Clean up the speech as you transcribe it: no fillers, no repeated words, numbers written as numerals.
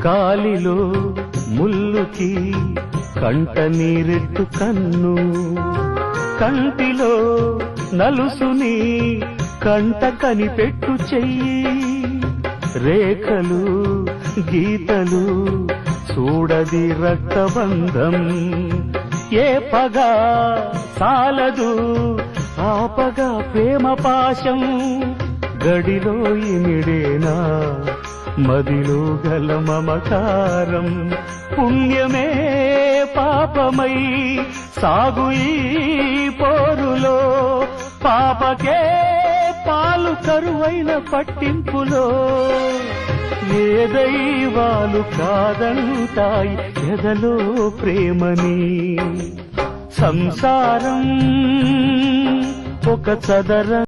కాలిలో ముల్లుకి కంట నీరెట్టు కన్ను, కంటిలో నలుసుని కంట కనిపెట్టు చెయ్యి, రేఖలు గీతలు చూడది రక్తబంధం, ఏ పగా సాలదు ఆపగా ప్రేమ పాశం, గడిలో ఇమిడేనా మదిలో గల మమకారం, పుణ్యమే పాపమై సాగు ఈ పోరులో, పాపకే పాలు కరువైన పట్టింపులో, ఏ దైవాలు కాదంటాయి ఎదలో ప్రేమని, సంసారం ఒక చదరం.